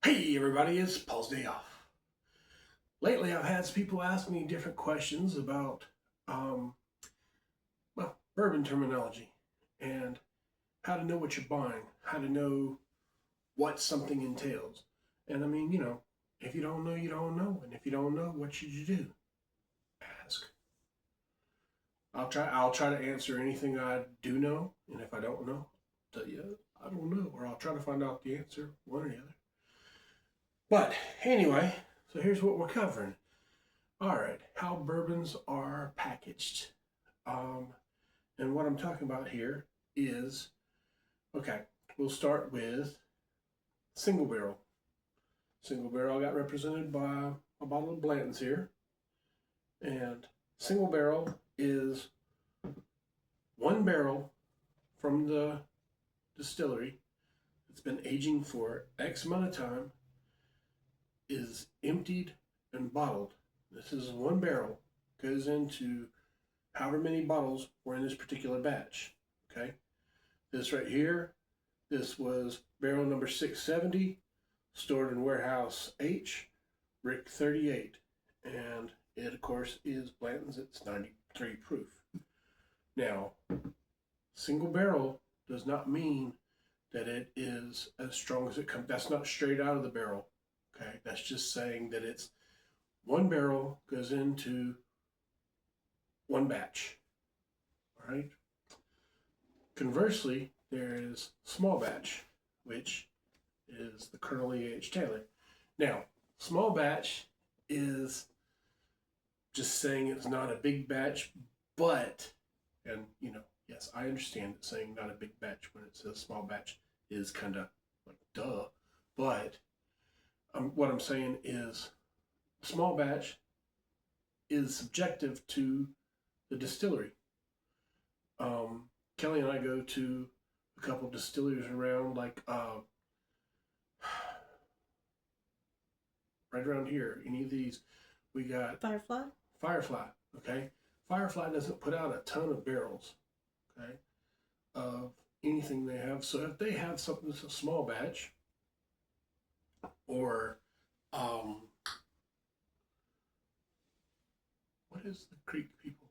Hey everybody, it's Paul's Day Off. Lately I've had some people ask me different questions about um, bourbon terminology and how to know what you're buying, how to know what something entails. And I mean, if you don't know, you don't know. And if you don't know, what should you do? Ask. I'll try to answer anything I do know, and if I don't know, I'll tell you I don't know, or I'll try to find out the answer, one or the other. But anyway, so here's what we're covering. All right, how bourbons are packaged. Um, and what I'm talking about here is okay, we'll start with single barrel. Single barrel got represented by a bottle of Blanton's here. And single barrel is one barrel from the distillery that's been aging for X amount of time, is emptied and bottled. This is one barrel, goes into however many bottles were in this particular batch. Okay, this right here, this was barrel number 670, stored in warehouse H, brick 38, and it of course is Blanton's. It's 93 proof. Now, single barrel does not mean that it is as strong as it comes. That's not straight out of the barrel. Okay, that's just saying that it's one barrel goes into one batch. All right. Conversely, there is small batch, which is the Colonel E.H. Taylor. Now, small batch is just saying it's not a big batch, but, and yes, I understand that saying not a big batch when it says small batch is kind of like duh, but what I'm saying is small batch is subjective to the distillery. Kelly and I go to a couple of distilleries around, like right around here. Any of these, we got Firefly? Firefly. Okay, Firefly doesn't put out a ton of barrels. Okay, of anything they have. So if they have something that's a small batch, or um, what is the Creek people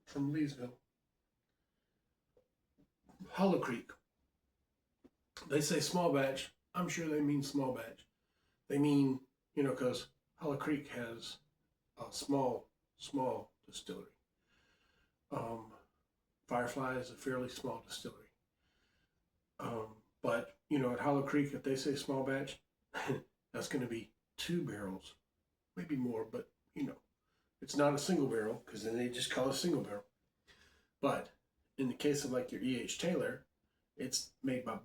from Leesville? Hollow Creek. They say small batch. I'm sure they mean small batch. They mean, because Hollow Creek has a small distillery. Um, Firefly is a fairly small distillery. But, at Hollow Creek, if they say small batch, that's going to be two barrels, maybe more, but, it's not a single barrel because then they just call it a single barrel. But in the case of like your E.H. Taylor, it's made by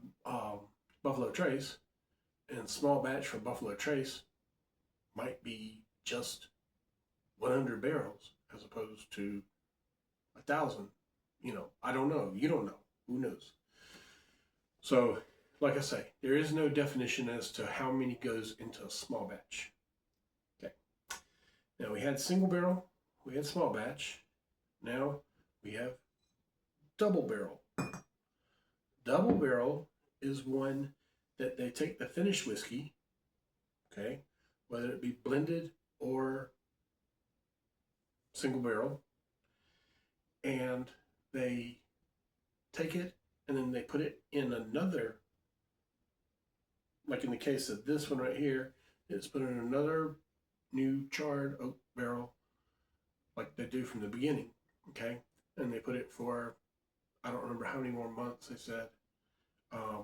Buffalo Trace, and small batch for Buffalo Trace might be just 100 barrels as opposed to 1,000. I don't know. You don't know. Who knows? So, like I say, there is no definition as to how many goes into a small batch. Okay. Now we had single barrel, we had small batch. Now we have double barrel. Double barrel is one that they take the finished whiskey, okay, whether it be blended or single barrel, and they take it and then they put it in another, like in the case of this one right here, it's put in another new charred oak barrel, like they do from the beginning, okay, and they put it for, I don't remember how many more months they said,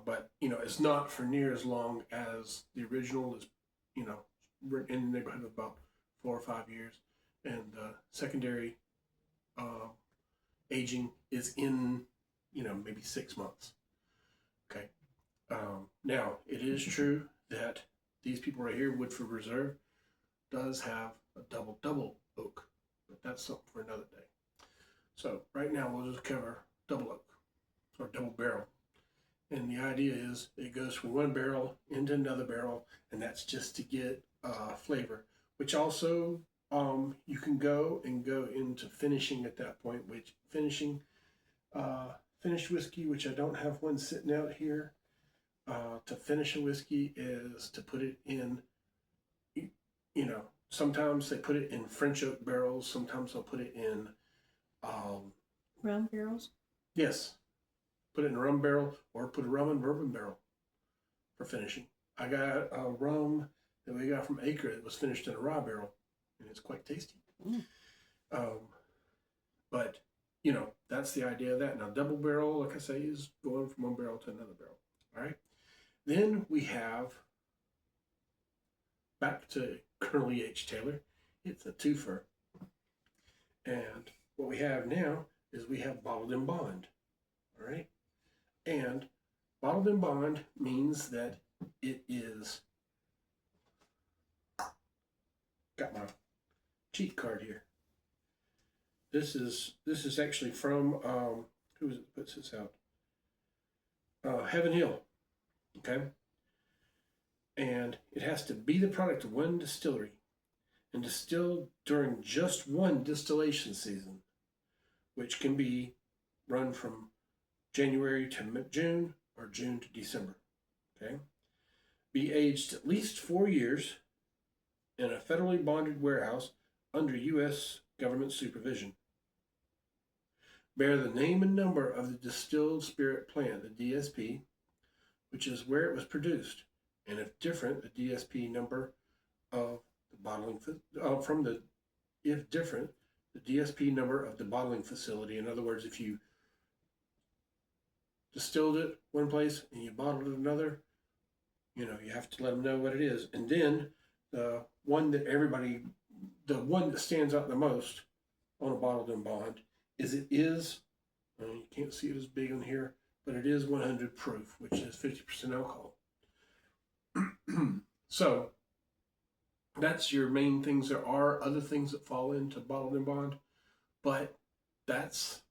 but it's not for near as long as the original is. We're in the neighborhood of about 4 or 5 years, and secondary uh, aging is in maybe 6 months. Okay. Now it is true that these people right here, Woodford Reserve, does have a double oak, but that's something for another day. So right now we'll just cover double oak or double barrel. And the idea is it goes from one barrel into another barrel, and that's just to get flavor, which also you can go into finishing at that point, which finishing finished whiskey, which I don't have one sitting out here. to finish a whiskey is to put it in, sometimes they put it in French oak barrels. Sometimes they'll put it in, rum barrels. Yes, put it in a rum barrel or put a rum and bourbon barrel for finishing. I got a rum that we got from Acre that was finished in a rye barrel, and it's quite tasty. Um, but that's the idea of that. Now, double barrel, like I say, is going from one barrel to another barrel. All right. Then we have, back to Colonel E.H. Taylor, it's a twofer. And what we have now is we have bottled in bond. All right. And bottled in bond means that it is, got my cheat card here. This is actually from, who is it that puts this out? Heaven Hill. Okay. And it has to be the product of one distillery and distilled during just one distillation season, which can be run from January to June or June to December. Okay. Be aged at least 4 years in a federally bonded warehouse under U.S. government supervision. Bear the name and number of the distilled spirit plant, the DSP, which is where it was produced, and if different, the DSP number of the bottling if different, the DSP number of the bottling facility. In other words, if you distilled it one place and you bottled it another, you have to let them know what it is. And then the one that stands out the most on a bottled in bond is you can't see it as big on here, but it is 100 proof, which is 50% alcohol. So that's your main things. There are other things that fall into bottled in bond, but that's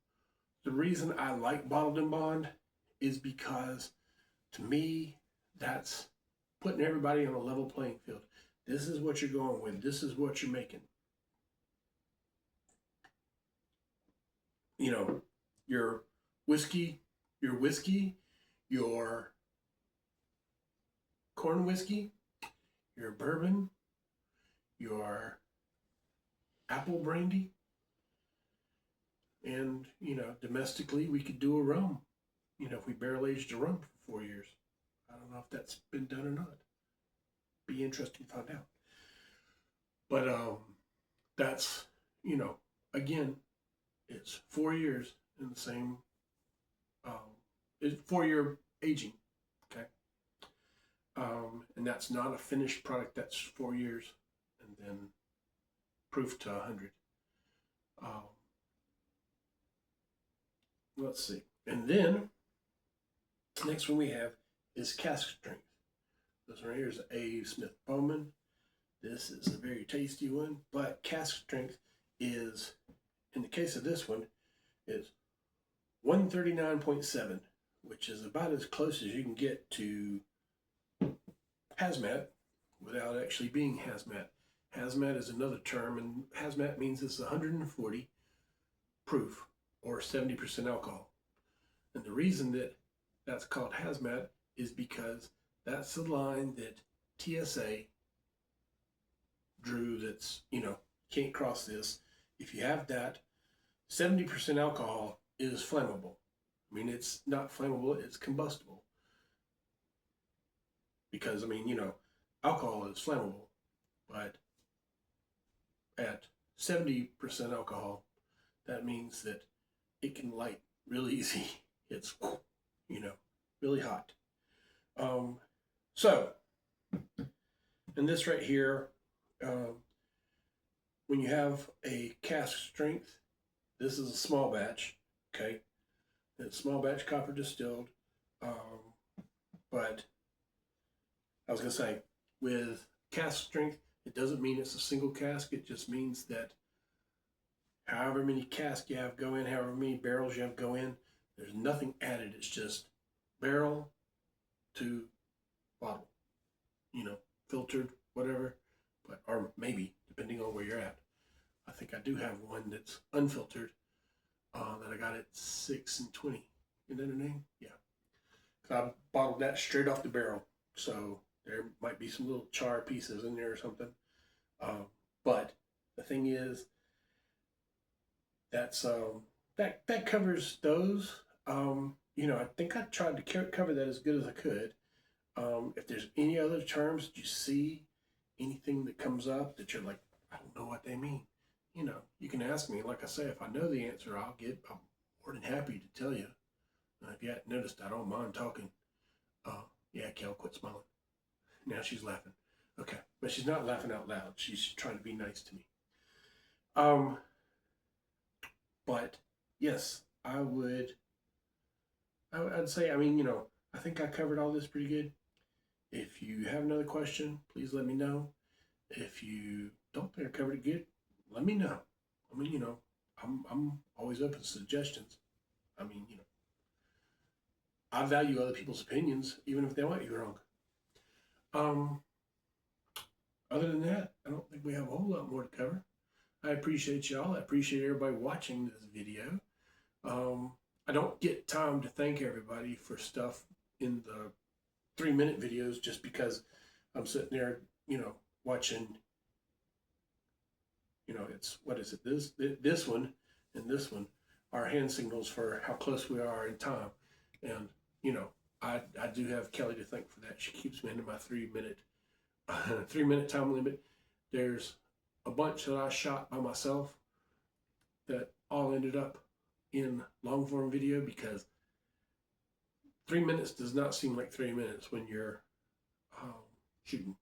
the reason I like bottled in bond, is because to me, that's putting everybody on a level playing field. This is what you're going with. This is what you're making. Your whiskey, your corn whiskey, your bourbon, your apple brandy, and, domestically we could do a rum. If we barrel aged a rum for 4 years. I don't know if that's been done or not. Be interesting to find out. But that's, again, it's 4 years in the same, it's 4 year aging, okay? And that's not a finished product. That's 4 years and then proof to 100. Let's see. And then next one we have is cask strength. This one here is A. Smith Bowman. This is a very tasty one, but cask strength is, in the case of this one, is 139.7, which is about as close as you can get to hazmat without actually being hazmat. Hazmat is another term, and hazmat means it's 140 proof or 70% alcohol. And the reason that that's called hazmat is because that's the line that TSA drew, that's, can't cross this. If you have that, 70% alcohol is flammable. I mean, it's not flammable, it's combustible. Because, alcohol is flammable, but at 70% alcohol, that means that it can light real easy. It's, really hot. So, and this right here, when you have a cask strength, this is a small batch, okay? It's small batch copper distilled, but I was gonna say, with cask strength, it doesn't mean it's a single cask. It just means that however many casks you have go in, however many barrels you have go in, there's nothing added. It's just barrel to bottle, filtered, whatever, or maybe depending on where you're at. I think I do have one that's unfiltered that I got at 6 and 20. Isn't that her name? Yeah. 'Cause I bottled that straight off the barrel. So there might be some little char pieces in there or something. But the thing is, that's that covers those. I think I tried to cover that as good as I could. If there's any other terms that you see, anything that comes up that you're like, I don't know what they mean, you can ask me. Like I say, if I know the answer, I'm more than happy to tell you. If you hadn't noticed, I don't mind talking. Yeah, Kel, quit smiling. Now she's laughing. Okay, but she's not laughing out loud. She's trying to be nice to me. But yes, I'd say, I think I covered all this pretty good. If you have another question, please let me know. If you don't think I covered it good, let me know. I'm always open to suggestions. I value other people's opinions, even if they might be wrong. Other than that, I don't think we have a whole lot more to cover. I appreciate y'all. I appreciate everybody watching this video. I don't get time to thank everybody for stuff in the 3-minute videos just because I'm sitting there, watching, it's, what is it, this one and this one are hand signals for how close we are in time. And, I do have Kelly to thank for that. She keeps me into my 3-minute time limit. There's a bunch that I shot by myself that all ended up in long form video because 3 minutes does not seem like 3 minutes when you're shooting.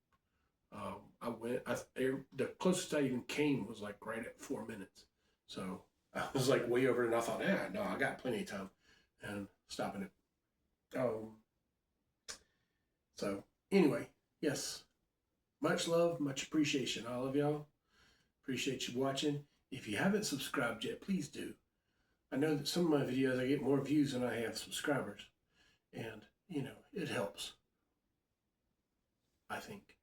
The closest I even came was like right at 4 minutes. So I was like way over, and I thought, no, I got plenty of time, and stopping it. So anyway, yes, much love, much appreciation. I love y'all. Appreciate you watching. If you haven't subscribed yet, please do. I know that some of my videos, I get more views than I have subscribers. And, it helps, I think.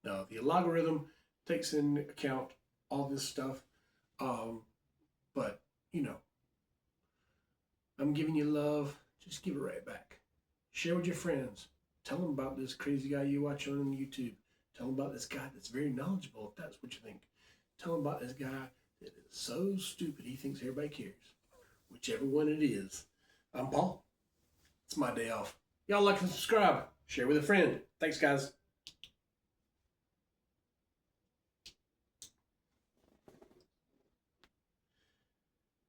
Now, the algorithm takes into account all this stuff. But, I'm giving you love. Just give it right back. Share with your friends. Tell them about this crazy guy you watch on YouTube. Tell them about this guy that's very knowledgeable, if that's what you think. Tell them about this guy that is so stupid he thinks everybody cares. Whichever one it is. I'm Paul. It's my day off. Y'all like and subscribe. Share with a friend. Thanks, guys.